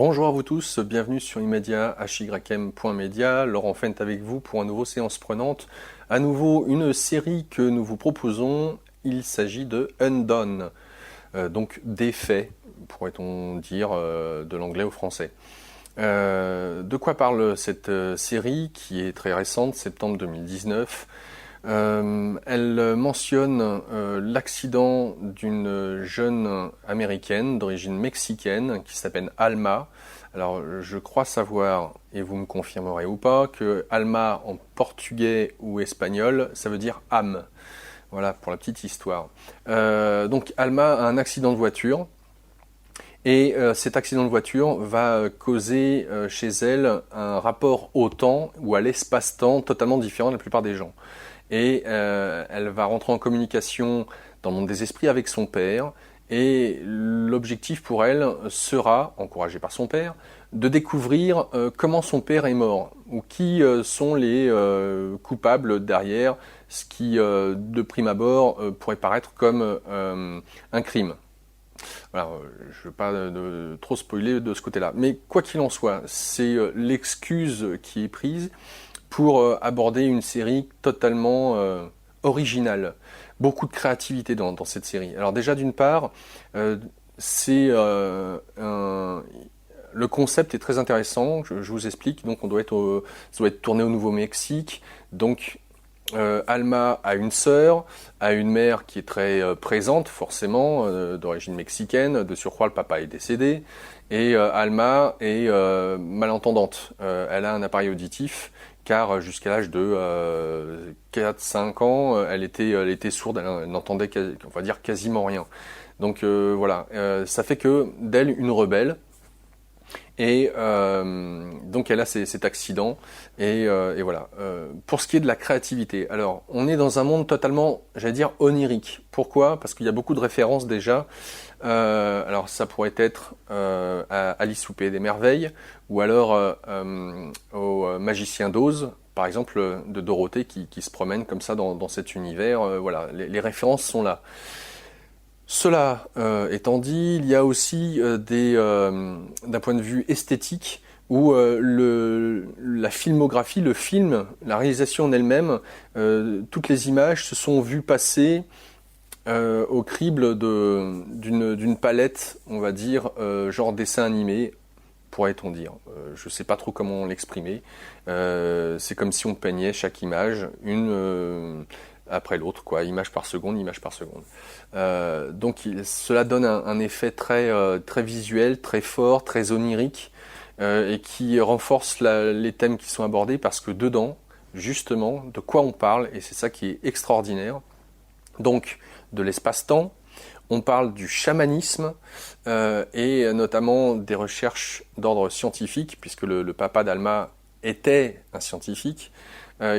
Bonjour à vous tous, bienvenue sur Immedia, hym.media. Laurent Fent avec vous pour un nouveau séance prenante. À nouveau, une série que nous vous proposons, il s'agit de Undone, donc défait, pourrait-on dire, de l'anglais au français. De quoi parle cette série qui est très récente, septembre 2019. Elle mentionne l'accident d'une jeune américaine d'origine mexicaine qui s'appelle Alma. Alors je crois savoir, et vous me confirmerez ou pas, que Alma en portugais ou espagnol, ça veut dire âme. Voilà pour la petite histoire. Donc Alma a un accident de voiture. Et cet accident de voiture va causer chez elle un rapport au temps ou à l'espace-temps totalement différent de la plupart des gens. Et elle va rentrer en communication dans le monde des esprits avec son père. Et l'objectif pour elle sera, encouragée par son père, de découvrir comment son père est mort, ou qui sont les coupables derrière ce qui, de prime abord, pourrait paraître comme un crime. Voilà, je ne veux pas trop spoiler de ce côté-là. Mais quoi qu'il en soit, c'est l'excuse qui est prise pour aborder une série totalement originale. Beaucoup de créativité dans cette série. Alors déjà d'une part, c'est le concept est très intéressant. Je vous explique. Donc ça doit être tourné au Nouveau-Mexique. Donc Alma a une sœur, a une mère qui est très présente, forcément, d'origine mexicaine. De surcroît, le papa est décédé. Et Alma est malentendante. Elle a un appareil auditif, car jusqu'à l'âge de 4-5 ans, elle était sourde, elle n'entendait on va dire quasiment rien. Donc voilà, ça fait que d'elle une rebelle. Et donc elle a cet accident et voilà. Pour ce qui est de la créativité, alors on est dans un monde totalement, j'allais dire, onirique. Pourquoi ? Parce qu'il y a beaucoup de références déjà. Alors ça pourrait être à Alice au Pays des Merveilles ou alors au Magicien d'Oz, par exemple, de Dorothée qui se promène comme ça dans cet univers. Voilà, les références sont là. Cela étant dit, il y a aussi d'un point de vue esthétique, où la filmographie, le film, la réalisation en elle-même, toutes les images se sont vues passer au crible d'une palette, on va dire, genre dessin animé, pourrait-on dire. Je ne sais pas trop comment l'exprimer. C'est comme si on peignait chaque image, une après l'autre, quoi, image par seconde, image par seconde. Donc cela donne un effet très visuel, très fort, très onirique, et qui renforce les thèmes qui sont abordés, parce que dedans, justement, de quoi on parle, et c'est ça qui est extraordinaire, donc de l'espace-temps, on parle du chamanisme, et notamment des recherches d'ordre scientifique, puisque le papa d'Alma était un scientifique,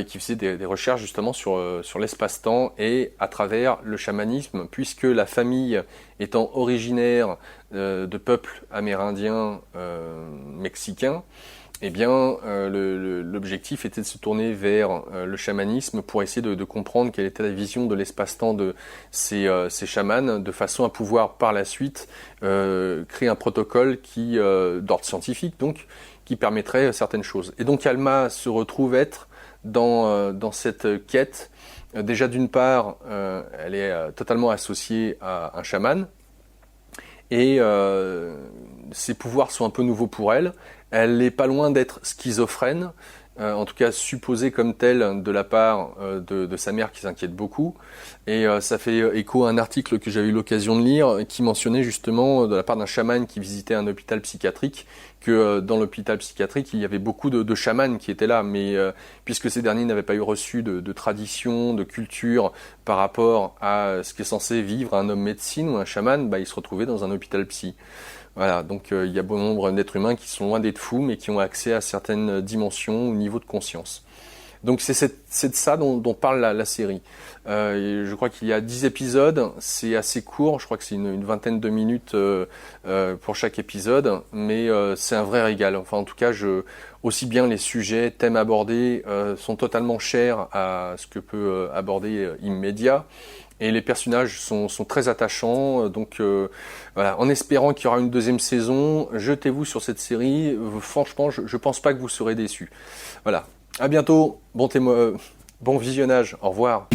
qui faisait des recherches justement sur l'espace-temps et à travers le chamanisme, puisque la famille étant originaire de peuples amérindiens mexicains, eh bien l'objectif était de se tourner vers le chamanisme pour essayer de comprendre quelle était la vision de l'espace-temps de ces chamans, de façon à pouvoir par la suite créer un protocole d'ordre scientifique, donc qui permettrait certaines choses. Et donc Alma se retrouve être dans cette quête. Déjà d'une part, elle est totalement associée à un chaman, et ses pouvoirs sont un peu nouveaux pour elle. Elle n'est pas loin d'être schizophrène, en tout cas supposée comme telle de la part de sa mère qui s'inquiète beaucoup. Et ça fait écho à un article que j'avais eu l'occasion de lire qui mentionnait justement de la part d'un chaman qui visitait un hôpital psychiatrique que dans l'hôpital psychiatrique il y avait beaucoup de chamans qui étaient là, mais puisque ces derniers n'avaient pas eu reçu de tradition, de culture par rapport à ce qui est censé vivre un homme médecine ou un chaman, ils se retrouvaient dans un hôpital psy. Voilà, donc il y a bon nombre d'êtres humains qui sont loin d'être fous, mais qui ont accès à certaines dimensions ou niveaux de conscience. Donc c'est de ça dont parle la série. Je crois qu'il y a 10 épisodes, c'est assez court, je crois que c'est une vingtaine de minutes pour chaque épisode, mais c'est un vrai régal. Enfin en tout cas, aussi bien les sujets, thèmes abordés sont totalement chers à ce que peut aborder Immedia. Et les personnages sont très attachants, donc voilà. En espérant qu'il y aura une deuxième saison, jetez-vous sur cette série. Franchement, je pense pas que vous serez déçus. Voilà. À bientôt. Bon visionnage. Au revoir.